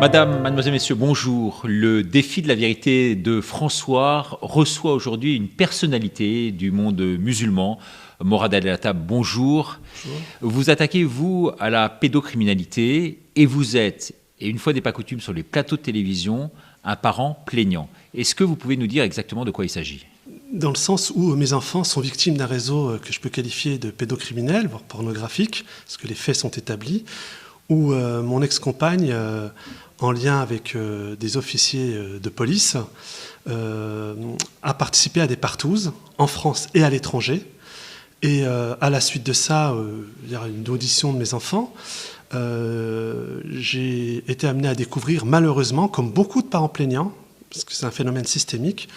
Madame, mademoiselle, messieurs, bonjour. Le défi de la vérité de François reçoit aujourd'hui une personnalité du monde musulman. Morad El-Hattab, bonjour. Bonjour. Vous attaquez, vous, à la pédocriminalité et vous êtes, et une fois n'est pas coutume sur les plateaux de télévision, un parent plaignant. Est-ce que vous pouvez nous dire exactement de quoi il s'agit ? Dans le sens où mes enfants sont victimes d'un réseau que je peux qualifier de pédocriminel, voire pornographique, parce que les faits sont établis, où mon ex-compagne, en lien avec des officiers de police, a participé à des partouzes en France et à l'étranger. Et à la suite de ça, il y a une audition de mes enfants, j'ai été amené à découvrir, malheureusement, comme beaucoup de parents plaignants, parce que c'est un phénomène systémique,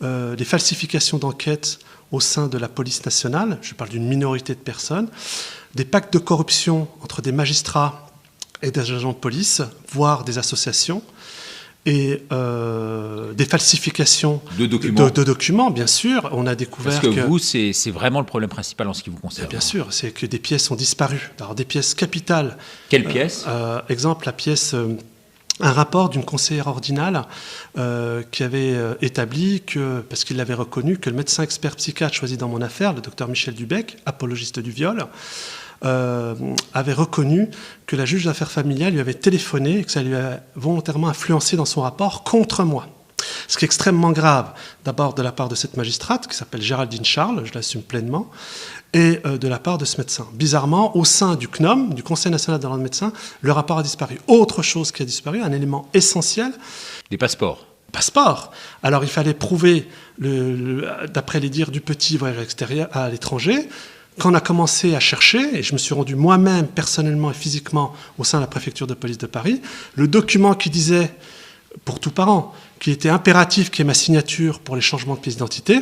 les falsifications d'enquête au sein de la police nationale, je parle d'une minorité de personnes, des pactes de corruption entre des magistrats et des agents de police, voire des associations, et des falsifications de documents, bien sûr. On a découvert Parce que vous, c'est vraiment le problème principal en ce qui vous concerne. Bien sûr, c'est que des pièces ont disparu. Alors, des pièces capitales. Quelles pièces ? Exemple, la pièce... un rapport d'une conseillère ordinale qui avait établi que, parce qu'il l'avait reconnu, que le médecin expert psychiatre choisi dans mon affaire, le docteur Michel Dubec, apologiste du viol, avait reconnu que la juge d'affaires familiales lui avait téléphoné et que ça lui a volontairement influencé dans son rapport contre moi. Ce qui est extrêmement grave, d'abord de la part de cette magistrate, qui s'appelle Géraldine Charles, je l'assume pleinement, et de la part de ce médecin. Bizarrement, au sein du CNOM, du Conseil national de l'ordre des médecins, le rapport a disparu. Autre chose qui a disparu, un élément essentiel. Des passeports. Passeport. Alors il fallait prouver, d'après les dires du petit voyage extérieur à l'étranger, quand on a commencé à chercher, et je me suis rendu moi-même personnellement et physiquement au sein de la préfecture de police de Paris, le document qui disait, pour tout parent, qu'il était impératif qu'il y ait ma signature pour les changements de pièce d'identité,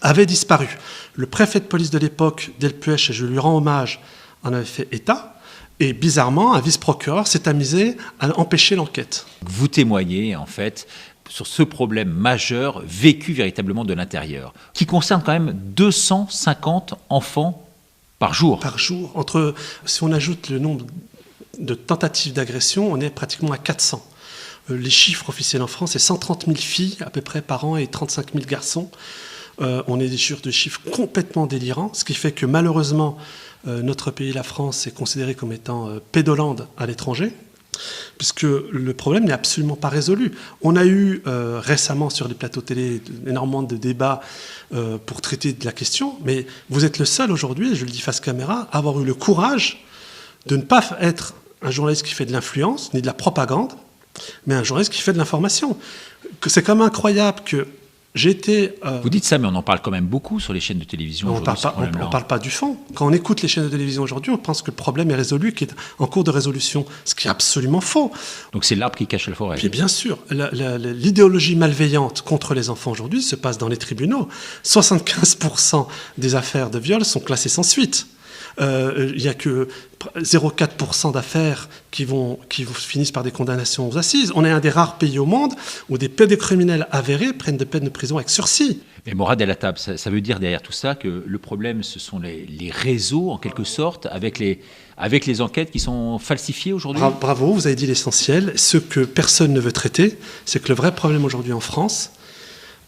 avait disparu. Le préfet de police de l'époque, Delpuech, et je lui rends hommage, en avait fait état, et bizarrement, un vice-procureur s'est amusé à empêcher l'enquête. Vous témoignez, en fait, sur ce problème majeur vécu véritablement de l'intérieur, qui concerne quand même 250 enfants par jour. Par jour. Si on ajoute le nombre de tentatives d'agression, on est pratiquement à 400. Les chiffres officiels en France, c'est 130 000 filles à peu près par an et 35 000 garçons. On est sur des chiffres complètement délirants, ce qui fait que malheureusement, notre pays, la France, est considéré comme étant pédolande à l'étranger, puisque le problème n'est absolument pas résolu. On a eu récemment sur les plateaux télé énormément de débats pour traiter de la question, mais vous êtes le seul aujourd'hui, je le dis face caméra, à avoir eu le courage de ne pas être un journaliste qui fait de l'influence, ni de la propagande, mais un journaliste qui fait de l'information. C'est quand même incroyable que j'ai été... Vous dites ça, mais on en parle quand même beaucoup sur les chaînes de télévision aujourd'hui. On ne parle pas du fond. Quand on écoute les chaînes de télévision aujourd'hui, on pense que le problème est résolu, qu'il est en cours de résolution, ce qui est absolument faux. Donc c'est l'arbre qui cache la forêt. Puis bien sûr, l'idéologie malveillante contre les enfants aujourd'hui se passe dans les tribunaux. 75% des affaires de viol sont classées sans suite. Il n'y a que 0,4% d'affaires qui finissent par des condamnations aux assises. On est un des rares pays au monde où des pédocriminels avérés prennent des peines de prison avec sursis. Mais Morad El-Hattab, ça veut dire derrière tout ça que le problème, ce sont les réseaux, en quelque sorte, avec les enquêtes qui sont falsifiées aujourd'hui ? Bravo, vous avez dit l'essentiel. Ce que personne ne veut traiter, c'est que le vrai problème aujourd'hui en France,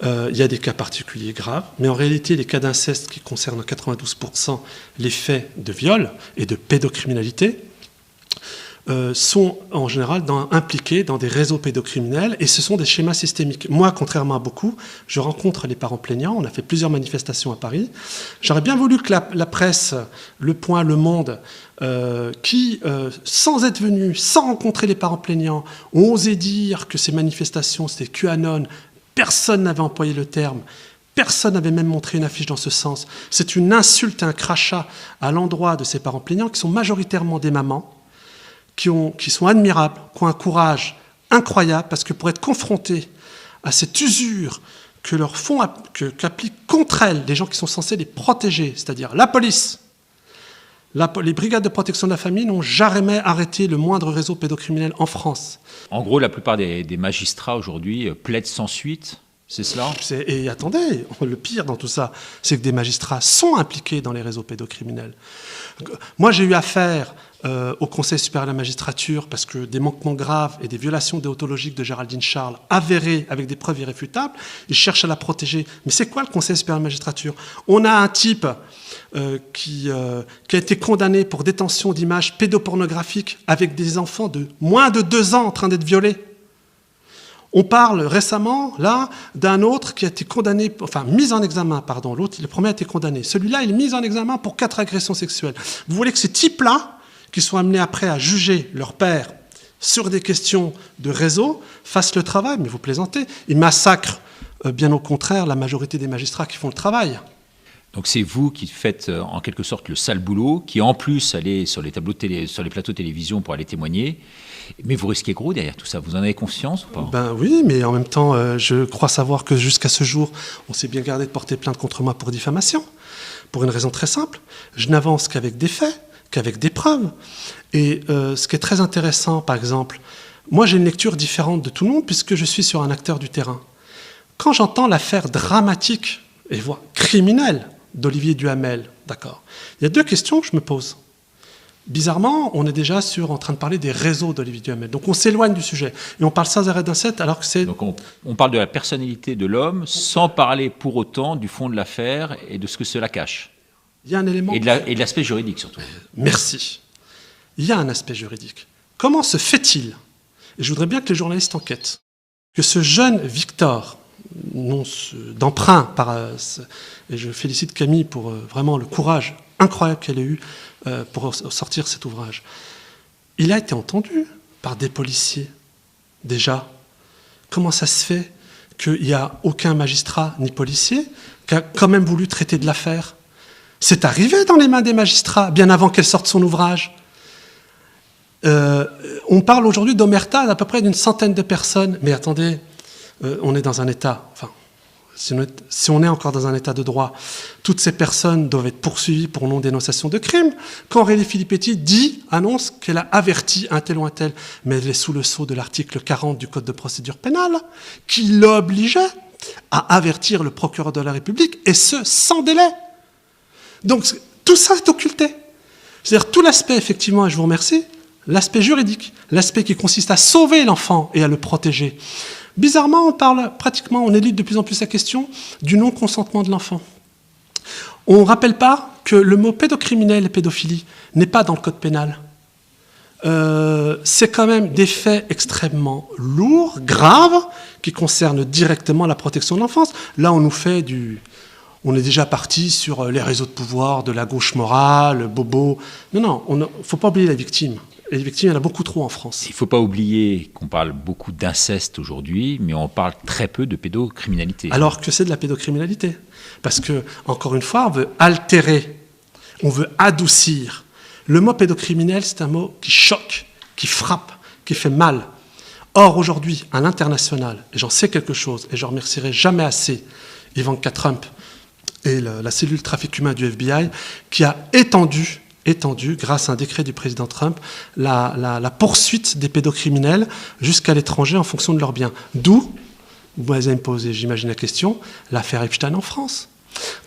il y a des cas particuliers graves, mais en réalité, les cas d'inceste qui concernent en 92% les faits de viol et de pédocriminalité sont en général impliqués dans des réseaux pédocriminels et ce sont des schémas systémiques. Moi, contrairement à beaucoup, je rencontre les parents plaignants, on a fait plusieurs manifestations à Paris. J'aurais bien voulu que la presse, Le Point, Le Monde, qui, sans être venus, sans rencontrer les parents plaignants, ont osé dire que ces manifestations, c'était QAnon. Personne n'avait employé le terme, personne n'avait même montré une affiche dans ce sens. C'est une insulte, un crachat à l'endroit de ces parents plaignants qui sont majoritairement des mamans, qui sont admirables, qui ont un courage incroyable, parce que pour être confrontés à cette usure qu'appliquent contre elles des gens qui sont censés les protéger, c'est-à-dire la police, les brigades de protection de la famille n'ont jamais arrêté le moindre réseau pédocriminel en France. En gros, la plupart des magistrats aujourd'hui plaident sans suite C'est cela? Et attendez, le pire dans tout ça, c'est que des magistrats sont impliqués dans les réseaux pédocriminels. Moi, j'ai eu affaire au Conseil supérieur de la magistrature parce que des manquements graves et des violations déontologiques de Géraldine Charles avérées avec des preuves irréfutables, ils cherchent à la protéger. Mais c'est quoi le Conseil supérieur de la magistrature? On a un type qui a été condamné pour détention d'images pédopornographiques avec des enfants de moins de 2 ans en train d'être violés. On parle récemment, là, d'un autre qui a été condamné, enfin, mis en examen, pardon. L'autre, le premier a été condamné. Celui-là, il est mis en examen pour 4 agressions sexuelles. Vous voulez que ces types-là, qui sont amenés après à juger leur père sur des questions de réseau, fassent le travail? Mais vous plaisantez. Ils massacrent, bien au contraire, la majorité des magistrats qui font le travail. Donc c'est vous qui faites en quelque sorte le sale boulot, qui en plus allez sur les tableaux sur les plateaux de télévision pour aller témoigner. Mais vous risquez gros derrière tout ça. Vous en avez conscience ou pas? Ben oui, mais en même temps, je crois savoir que jusqu'à ce jour, on s'est bien gardé de porter plainte contre moi pour diffamation. Pour une raison très simple. Je n'avance qu'avec des faits, qu'avec des preuves. Et ce qui est très intéressant, par exemple, moi j'ai une lecture différente de tout le monde puisque je suis sur un acteur du terrain. Quand j'entends l'affaire dramatique et voire criminelle d'Olivier Duhamel, d'accord, il y a 2 questions que je me pose. Bizarrement, on est déjà en train de parler des réseaux d'Olivier Duhamel. Donc on s'éloigne du sujet. Et on parle sans arrêt d'inceste alors que c'est... Donc on parle de la personnalité de l'homme sans parler pour autant du fond de l'affaire et de ce que cela cache. Il y a un élément... Et de l'aspect juridique surtout. Merci. Il y a un aspect juridique. Comment se fait-il, et je voudrais bien que les journalistes enquêtent, que ce jeune Victor, non d'emprunt, et je félicite Camille pour vraiment le courage incroyable qu'elle a eu pour sortir cet ouvrage. Il a été entendu par des policiers, déjà. Comment ça se fait qu'il n'y a aucun magistrat ni policier qui a quand même voulu traiter de l'affaire? C'est arrivé dans les mains des magistrats, bien avant qu'elle sorte son ouvrage. On parle aujourd'hui d'omerta d'à peu près d'une centaine de personnes. Mais attendez, on est dans un état... Enfin, si on est encore dans un état de droit, toutes ces personnes doivent être poursuivies pour non-dénonciation de crime. Quand Aurélie Filippetti annonce qu'elle a averti un tel ou un tel, mais elle est sous le sceau de l'article 40 du Code de procédure pénale, qui l'obligeait à avertir le procureur de la République, et ce, sans délai. Donc, tout ça est occulté. C'est-à-dire tout l'aspect, effectivement, et je vous remercie, l'aspect juridique, l'aspect qui consiste à sauver l'enfant et à le protéger. Bizarrement, on élite de plus en plus la question du non-consentement de l'enfant. On ne rappelle pas que le mot pédocriminel et pédophilie n'est pas dans le code pénal. C'est quand même des faits extrêmement lourds, graves, qui concernent directement la protection de l'enfance. Là, on est déjà parti sur les réseaux de pouvoir, de la gauche morale, bobo. Non, il ne faut pas oublier la victime. Et les victimes, il y en a beaucoup trop en France. Il ne faut pas oublier qu'on parle beaucoup d'inceste aujourd'hui, mais on parle très peu de pédocriminalité. Alors que c'est de la pédocriminalité. Parce que, encore une fois, on veut altérer, on veut adoucir. Le mot pédocriminel, c'est un mot qui choque, qui frappe, qui fait mal. Or, aujourd'hui, à l'international, et j'en sais quelque chose, et je ne remercierai jamais assez Ivanka Trump et la cellule trafic humain du FBI, qui a étendu, grâce à un décret du président Trump, la poursuite des pédocriminels jusqu'à l'étranger en fonction de leurs biens. D'où, vous allez me poser, j'imagine, la question, l'affaire Epstein en France.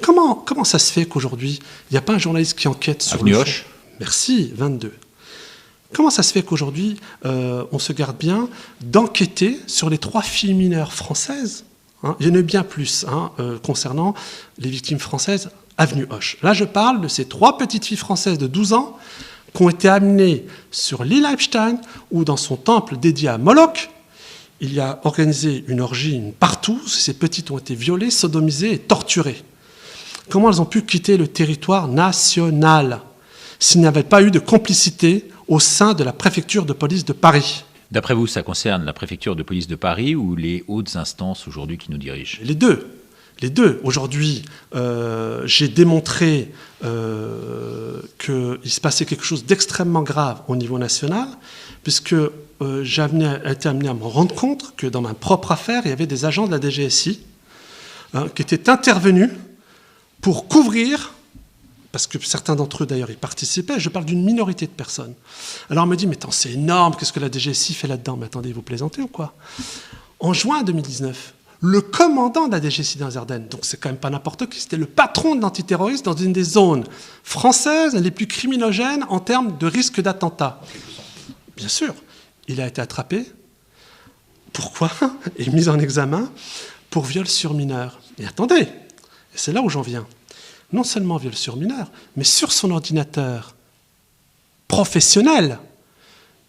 Comment ça se fait qu'aujourd'hui, il n'y a pas un journaliste qui enquête sur Avenue le fond? Hoche. Merci, 22. Comment ça se fait qu'aujourd'hui, on se garde bien d'enquêter sur les 3 filles mineures françaises, il y en a bien plus concernant les victimes françaises, Avenue Hoche. Là, je parle de ces 3 petites filles françaises de 12 ans qui ont été amenées sur l'île Epstein, où dans son temple dédié à Moloch, il y a organisé une orgie partout. Ces petites ont été violées, sodomisées et torturées. Comment elles ont pu quitter le territoire national s'il n'y avait pas eu de complicité au sein de la préfecture de police de Paris? D'après vous, ça concerne la préfecture de police de Paris ou les hautes instances aujourd'hui qui nous dirigent? Les deux. Les deux. Aujourd'hui, j'ai démontré qu'il se passait quelque chose d'extrêmement grave au niveau national, puisque j'ai été amené à me rendre compte que dans ma propre affaire, il y avait des agents de la DGSI qui étaient intervenus pour couvrir, parce que certains d'entre eux d'ailleurs y participaient, je parle d'une minorité de personnes. Alors on me dit, mais attends, c'est énorme, qu'est-ce que la DGSI fait là-dedans? Mais attendez, vous plaisantez ou quoi? En juin 2019, le commandant de la DGSI dans les Ardennes, donc c'est quand même pas n'importe qui, c'était le patron de l'antiterrorisme dans une des zones françaises les plus criminogènes en termes de risque d'attentat. Bien sûr, il a été attrapé. Pourquoi? Et mis en examen pour viol sur mineur. Et attendez, et c'est là où j'en viens. Non seulement viol sur mineur, mais sur son ordinateur professionnel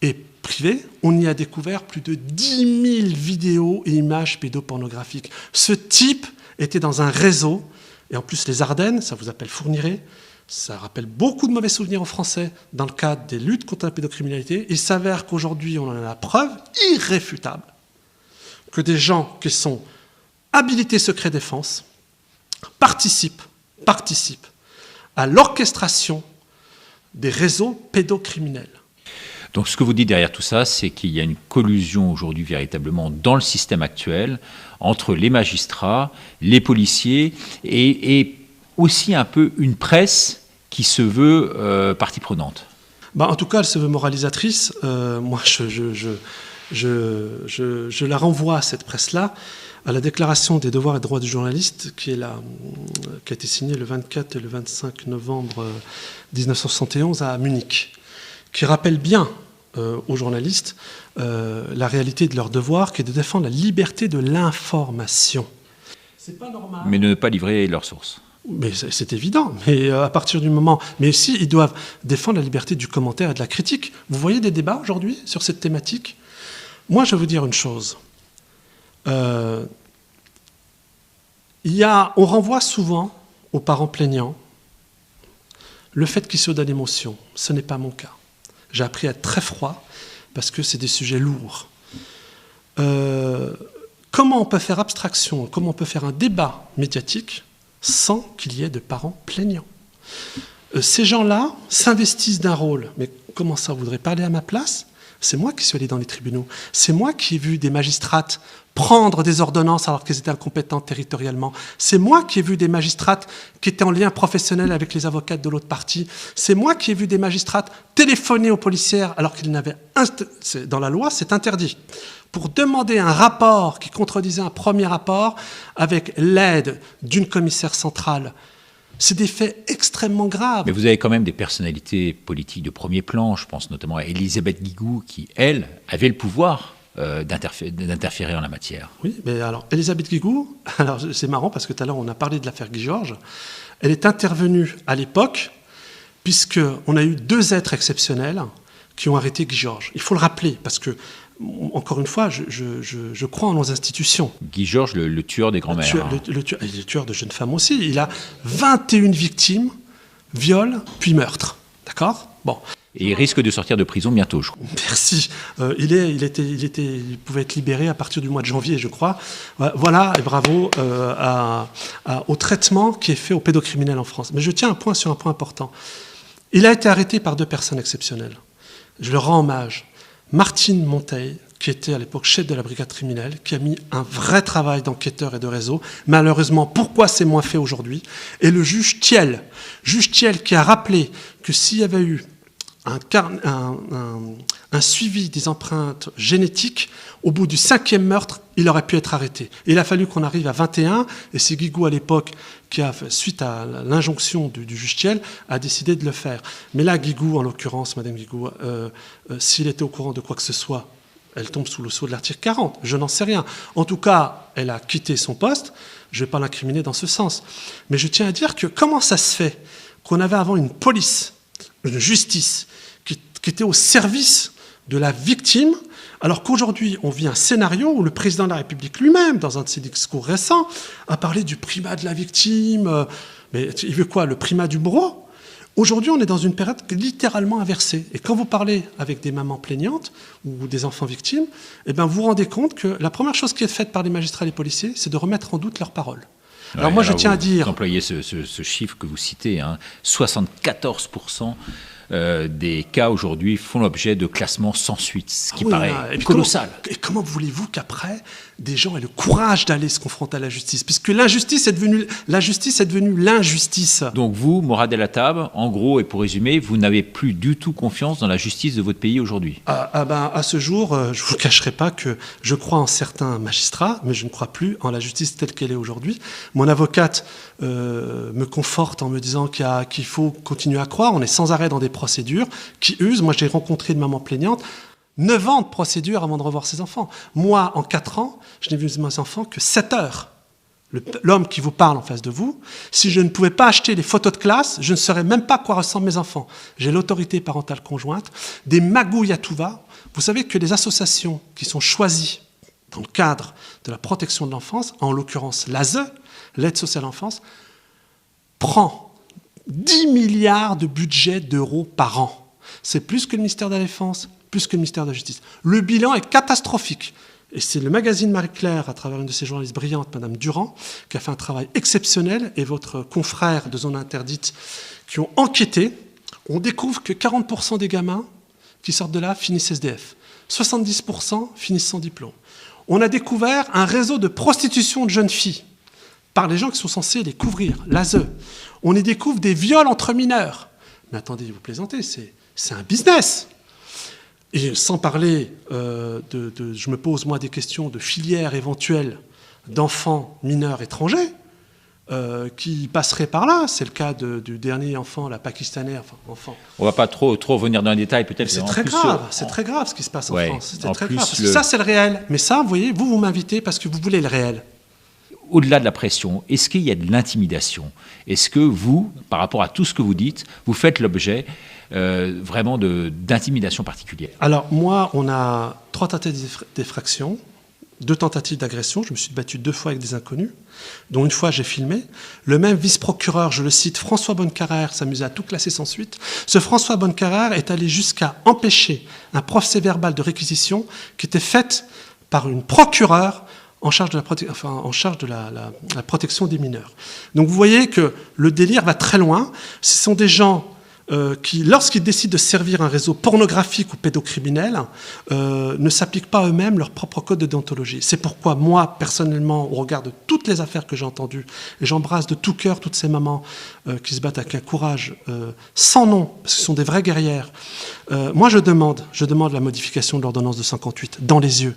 et privé, on y a découvert plus de 10 000 vidéos et images pédopornographiques. Ce type était dans un réseau, et en plus les Ardennes, ça vous appelle Fourniret, ça rappelle beaucoup de mauvais souvenirs aux Français dans le cadre des luttes contre la pédocriminalité. Il s'avère qu'aujourd'hui, on en a la preuve irréfutable que des gens qui sont habilités secret défense participent à l'orchestration des réseaux pédocriminels. Donc ce que vous dites derrière tout ça, c'est qu'il y a une collusion aujourd'hui véritablement dans le système actuel entre les magistrats, les policiers et aussi un peu une presse qui se veut partie prenante. En tout cas, elle se veut moralisatrice. Moi, je la renvoie à cette presse-là, à la déclaration des devoirs et droits du journaliste qui a été signée le 24 et le 25 novembre 1971 à Munich, qui rappelle bien aux journalistes la réalité de leur devoir, qui est de défendre la liberté de l'information. C'est pas normal. Mais de ne pas livrer leurs sources. Mais c'est évident, mais à partir du moment... Mais aussi, ils doivent défendre la liberté du commentaire et de la critique. Vous voyez des débats aujourd'hui sur cette thématique? Moi, je vais vous dire une chose. On renvoie souvent aux parents plaignants le fait qu'ils soient dans l'émotion. Ce n'est pas mon cas. J'ai appris à être très froid parce que c'est des sujets lourds. Comment on peut faire abstraction, comment on peut faire un débat médiatique sans qu'il y ait de parents plaignants? Ces gens-là s'investissent d'un rôle. Mais comment ça, vous voudrez parler à ma place? C'est moi qui suis allé dans les tribunaux. C'est moi qui ai vu des magistrates prendre des ordonnances alors qu'elles étaient incompétentes territorialement. C'est moi qui ai vu des magistrates qui étaient en lien professionnel avec les avocates de l'autre partie. C'est moi qui ai vu des magistrates téléphoner aux policières alors qu'ils n'avaient... Dans la loi, c'est interdit. Pour demander un rapport qui contredisait un premier rapport avec l'aide d'une commissaire centrale. C'est des faits extrêmement graves. Mais vous avez quand même des personnalités politiques de premier plan. Je pense notamment à Élisabeth Guigou, qui, elle, avait le pouvoir d'interférer en la matière. Oui, mais alors, Élisabeth Guigou, alors c'est marrant parce que tout à l'heure, on a parlé de l'affaire Guy Georges. Elle est intervenue à l'époque, puisqu'on a eu 2 êtres exceptionnels qui ont arrêté Guy Georges. Il faut le rappeler, parce que, encore une fois, je crois en nos institutions. Guy Georges, le tueur des grands-mères. Le tueur de jeunes femmes aussi. Il a 21 victimes, viol, puis meurtre. D'accord? Bon. Et il risque de sortir de prison bientôt, je crois. Merci. Il pouvait être libéré à partir du mois de janvier, je crois. Voilà, et bravo au traitement qui est fait aux pédocriminels en France. Mais je tiens sur un point important. Il a été arrêté par 2 personnes exceptionnelles. Je le rends hommage. Martine Monteil, qui était à l'époque chef de la brigade criminelle, qui a mis un vrai travail d'enquêteur et de réseau. Malheureusement, pourquoi c'est moins fait aujourd'hui? Et le juge Thiel qui a rappelé que s'il y avait eu un suivi des empreintes génétiques, au bout du 5e meurtre, il aurait pu être arrêté. Et il a fallu qu'on arrive à 21, et c'est Guigou à l'époque qui a, suite à l'injonction du juge Thiel, a décidé de le faire. Mais là, Guigou, en l'occurrence, Madame Guigou, s'il était au courant de quoi que ce soit, elle tombe sous le sceau de l'article 40. Je n'en sais rien. En tout cas, elle a quitté son poste. Je ne vais pas l'incriminer dans ce sens. Mais je tiens à dire que comment ça se fait qu'on avait avant une police, une justice, qui était au service de la victime, alors qu'aujourd'hui, on vit un scénario où le président de la République lui-même, dans un de ses discours récents, a parlé du primat de la victime. Mais il veut quoi? Le primat du bourreau? Aujourd'hui, on est dans une période littéralement inversée. Et quand vous parlez avec des mamans plaignantes ou des enfants victimes, eh bien, vous vous rendez compte que la première chose qui est faite par les magistrats et les policiers, c'est de remettre en doute leurs paroles. Alors moi, je tiens à dire... Vous employez ce chiffre que vous citez, 74% des cas aujourd'hui font l'objet de classements sans suite, ce qui paraît et colossal. Comment voulez-vous qu'après, des gens aient le courage d'aller se confronter à la justice? Puisque la justice est devenue l'injustice. Donc vous, Morad El Hattab, en gros et pour résumer, vous n'avez plus du tout confiance dans la justice de votre pays aujourd'hui? À ce jour, je ne vous cacherai pas que je crois en certains magistrats, mais je ne crois plus en la justice telle qu'elle est aujourd'hui. Mon avocate me conforte en me disant qu'il faut continuer à croire. On est sans arrêt dans des procédures qui usent. Moi, j'ai rencontré une maman plaignante, 9 ans de procédure avant de revoir ses enfants. Moi, en 4 ans, je n'ai vu mes enfants que 7 heures. L'homme qui vous parle en face de vous, si je ne pouvais pas acheter les photos de classe, je ne saurais même pas à quoi ressemblent mes enfants. J'ai l'autorité parentale conjointe, des magouilles à tout va. Vous savez que les associations qui sont choisies dans le cadre de la protection de l'enfance, en l'occurrence l'ASE, l'aide sociale à l'enfance, prend 10 milliards de budget d'euros par an. C'est plus que le ministère de la Défense, plus que le ministère de la Justice. Le bilan est catastrophique. Et c'est le magazine Marie-Claire, à travers une de ses journalistes brillantes, Madame Durand, qui a fait un travail exceptionnel, et votre confrère de Zone Interdite, qui ont enquêté. On découvre que 40% des gamins qui sortent de là finissent SDF. 70% finissent sans diplôme. On a découvert un réseau de prostitution de jeunes filles par les gens qui sont censés les couvrir, l'ASE. On y découvre des viols entre mineurs. Mais attendez, vous plaisantez, c'est un business. Et sans parler je me pose moi des questions de filières éventuelles d'enfants mineurs étrangers qui passeraient par là. C'est le cas du dernier enfant, la pakistanais, enfant. On ne va pas trop revenir dans les détails, peut-être. C'est très grave, c'est très grave ce qui se passe en France. C'est très grave. Ça, c'est le réel. Mais ça, vous voyez, vous m'invitez parce que vous voulez le réel. Au-delà de la pression, est-ce qu'il y a de l'intimidation? Est-ce que vous, par rapport à tout ce que vous dites, vous faites l'objet vraiment d'intimidation particulière? Alors moi, on a 3 tentatives d'effraction, 2 tentatives d'agression. Je me suis battu 2 fois avec des inconnus, dont une fois j'ai filmé. Le même vice-procureur, je le cite, François Bonnecarrère, s'amusait à tout classer sans suite. Ce François Bonnecarrère est allé jusqu'à empêcher un procès-verbal de réquisition qui était fait par une procureure en charge de la protection des mineurs. Donc vous voyez que le délire va très loin. Ce sont des gens qui, lorsqu'ils décident de servir un réseau pornographique ou pédocriminel, ne s'appliquent pas eux-mêmes leur propre code de déontologie. C'est pourquoi moi, personnellement, au regard de toutes les affaires que j'ai entendues, et j'embrasse de tout cœur toutes ces mamans qui se battent avec un courage sans nom, parce que ce sont des vraies guerrières, moi je demande la modification de l'ordonnance de 58 dans les yeux.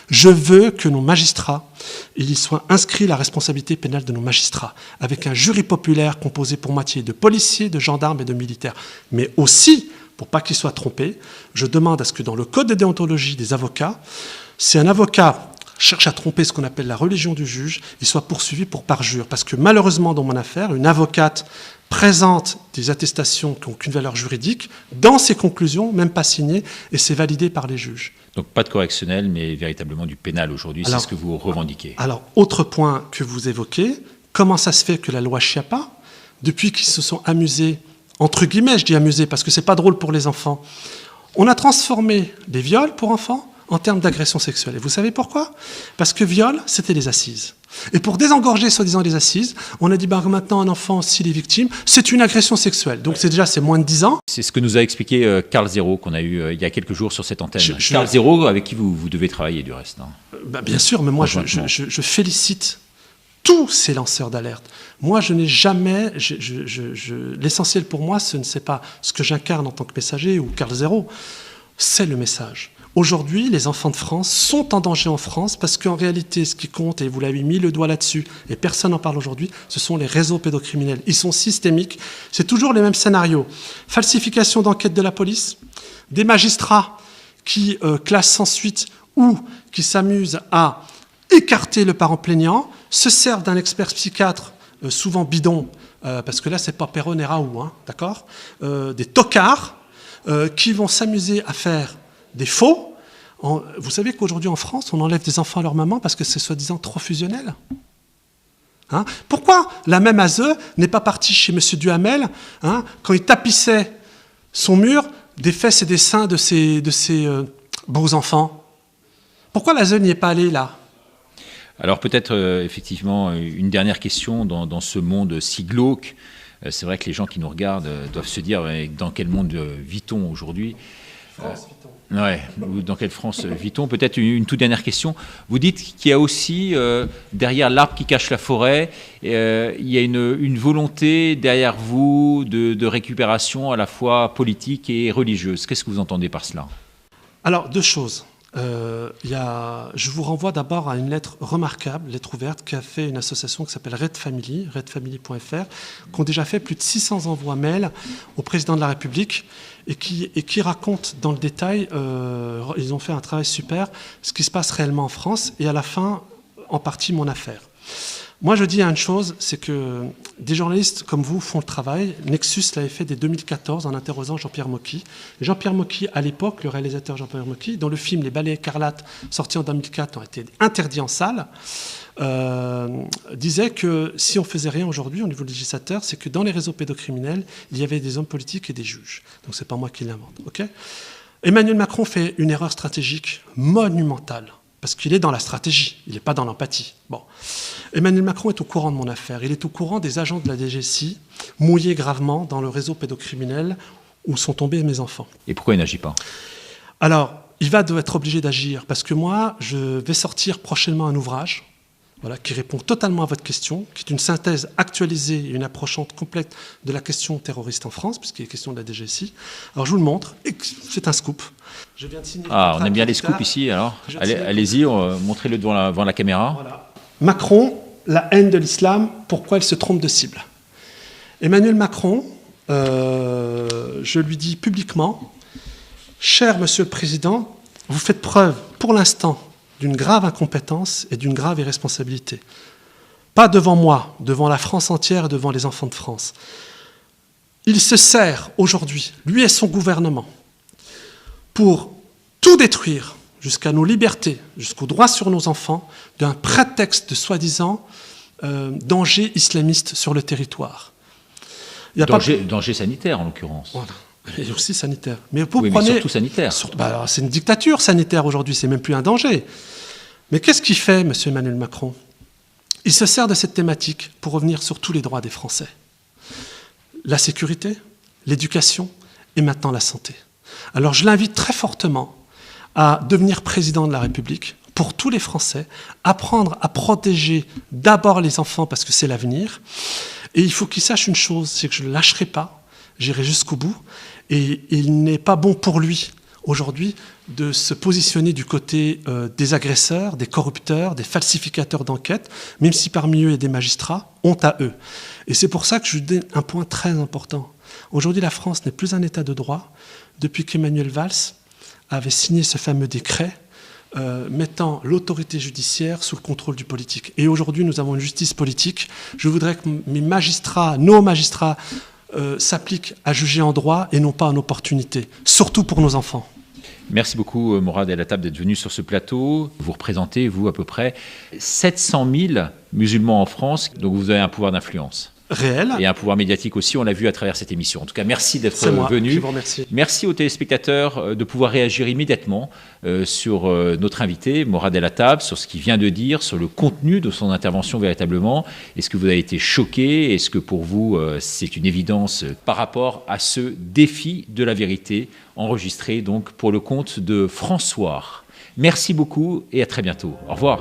Je veux que nos magistrats, il y soit inscrit la responsabilité pénale de nos magistrats, avec un jury populaire composé pour moitié de policiers, de gendarmes et de militaires. Mais aussi, pour pas qu'ils soient trompés, je demande à ce que dans le code de déontologie des avocats, si un avocat cherche à tromper ce qu'on appelle la religion du juge, il soit poursuivi pour parjure. Parce que malheureusement, dans mon affaire, une avocate présente des attestations qui n'ont aucune valeur juridique, dans ses conclusions, même pas signées, et c'est validé par les juges. Donc pas de correctionnel, mais véritablement du pénal aujourd'hui, c'est ce que vous revendiquez. Alors, autre point que vous évoquez, comment ça se fait que la loi Schiappa, depuis qu'ils se sont amusés, entre guillemets je dis amusés, parce que c'est pas drôle pour les enfants, on a transformé les viols pour enfants en termes d'agression sexuelle. Et vous savez pourquoi? Parce que viol, c'était les assises. Et pour désengorger, soi-disant, les assises, on a dit maintenant un enfant, s'il est victime, c'est une agression sexuelle. Donc c'est moins de 10 ans. C'est ce que nous a expliqué Carl Zéro, qu'on a eu il y a quelques jours sur cette antenne. Carl Zéro, avec qui vous devez travailler du reste. Bien sûr, mais moi je félicite tous ces lanceurs d'alerte. Moi, je n'ai jamais... l'essentiel pour moi, ce n'est pas ce que j'incarne en tant que messager ou Carl Zéro, c'est le message. Aujourd'hui, les enfants de France sont en danger en France parce qu'en réalité, ce qui compte, et vous l'avez mis le doigt là-dessus, et personne n'en parle aujourd'hui, ce sont les réseaux pédocriminels. Ils sont systémiques. C'est toujours les mêmes scénarios. Falsification d'enquête de la police, des magistrats qui classent sans suite ou qui s'amusent à écarter le parent plaignant, se servent d'un expert psychiatre, souvent bidon, parce que là, c'est pas Perron et Raoult, hein, d'accord, des tocards qui vont s'amuser à faire des faux. Vous savez qu'aujourd'hui en France, on enlève des enfants à leur maman parce que c'est soi-disant trop fusionnel. Hein? Pourquoi la même ASE n'est pas partie chez M. Duhamel quand il tapissait son mur des fesses et des seins de ses beaux enfants? Pourquoi l'ASE n'y est pas allée là? Alors peut-être effectivement une dernière question dans ce monde si glauque C'est vrai que les gens qui nous regardent doivent se dire dans quel monde vit-on aujourd'hui ? Ouais, dans quelle France vit-on ? Peut-être une toute dernière question. Vous dites qu'il y a aussi, derrière l'arbre qui cache la forêt, il y a une volonté derrière vous de récupération à la fois politique et religieuse. Qu'est-ce que vous entendez par cela ? Alors, deux choses. Je vous renvoie d'abord à une lettre remarquable, lettre ouverte, qu'a fait une association qui s'appelle Red Family, redfamily.fr, qui ont déjà fait plus de 600 envois mails au président de la République et qui racontent dans le détail, ils ont fait un travail super, ce qui se passe réellement en France et à la fin, en partie, mon affaire. Moi, je dis une chose, c'est que des journalistes comme vous font le travail. Nexus l'avait fait dès 2014 en interrogeant Jean-Pierre Mocky. Jean-Pierre Mocky, à l'époque, le réalisateur Jean-Pierre Mocky, dont le film Les Balais écarlates, sorti en 2004, ont été interdits en salle, disait que si on faisait rien aujourd'hui au niveau législateur, c'est que dans les réseaux pédocriminels, il y avait des hommes politiques et des juges. Donc c'est pas moi qui l'invente. Okay ? Emmanuel Macron fait une erreur stratégique monumentale. Parce qu'il est dans la stratégie, il n'est pas dans l'empathie. Bon. Emmanuel Macron est au courant de mon affaire. Il est au courant des agents de la DGSI mouillés gravement dans le réseau pédocriminel où sont tombés mes enfants. Et pourquoi il n'agit pas ? Alors, il va être obligé d'agir parce que moi, je vais sortir prochainement un ouvrage qui répond totalement à votre question, qui est une synthèse actualisée et une approche complète de la question terroriste en France, puisqu'il est question de la DGSI. Alors je vous le montre, et c'est un scoop. Je viens de signer on aime bien les scoops ici, alors allez-y, montrez-le devant la caméra. Voilà. Macron, la haine de l'islam, pourquoi il se trompe de cible. Emmanuel Macron, je lui dis publiquement, cher Monsieur le Président, vous faites preuve, pour l'instant, d'une grave incompétence et d'une grave irresponsabilité. Pas devant moi, devant la France entière et devant les enfants de France. Il se sert aujourd'hui, lui et son gouvernement, pour tout détruire, jusqu'à nos libertés, jusqu'au droit sur nos enfants, d'un prétexte de soi-disant danger islamiste sur le territoire. Danger sanitaire, en l'occurrence. Voilà. Et aussi sanitaire. Mais mais surtout sanitaire. C'est une dictature sanitaire aujourd'hui, c'est même plus un danger. Mais qu'est-ce qu'il fait, M. Emmanuel Macron ? Il se sert de cette thématique pour revenir sur tous les droits des Français. La sécurité, l'éducation et maintenant la santé. Alors je l'invite très fortement à devenir président de la République pour tous les Français, apprendre à protéger d'abord les enfants parce que c'est l'avenir. Et il faut qu'il sache une chose, c'est que je ne le lâcherai pas, j'irai jusqu'au bout. Et il n'est pas bon pour lui, aujourd'hui, de se positionner du côté des agresseurs, des corrupteurs, des falsificateurs d'enquête, même si parmi eux il y a des magistrats, honte à eux. Et c'est pour ça que je dis un point très important. Aujourd'hui, la France n'est plus un État de droit depuis qu'Emmanuel Valls avait signé ce fameux décret mettant l'autorité judiciaire sous le contrôle du politique. Et aujourd'hui, nous avons une justice politique. Je voudrais que nos magistrats, s'applique à juger en droit et non pas en opportunité, surtout pour nos enfants. Merci beaucoup, Morad El-Hattab, d'être venu sur ce plateau. Vous représentez, vous, à peu près 700 000 musulmans en France, donc vous avez un pouvoir d'influence. Réel. Et un pouvoir médiatique aussi, on l'a vu à travers cette émission. En tout cas, merci d'être venu. Je vous remercie. Merci aux téléspectateurs de pouvoir réagir immédiatement sur notre invité, Morad El-Hattab, sur ce qu'il vient de dire, sur le contenu de son intervention véritablement. Est-ce que vous avez été choqué ? Est-ce que pour vous, c'est une évidence par rapport à ce défi de la vérité enregistré donc pour le compte de François ? Merci beaucoup et à très bientôt. Au revoir.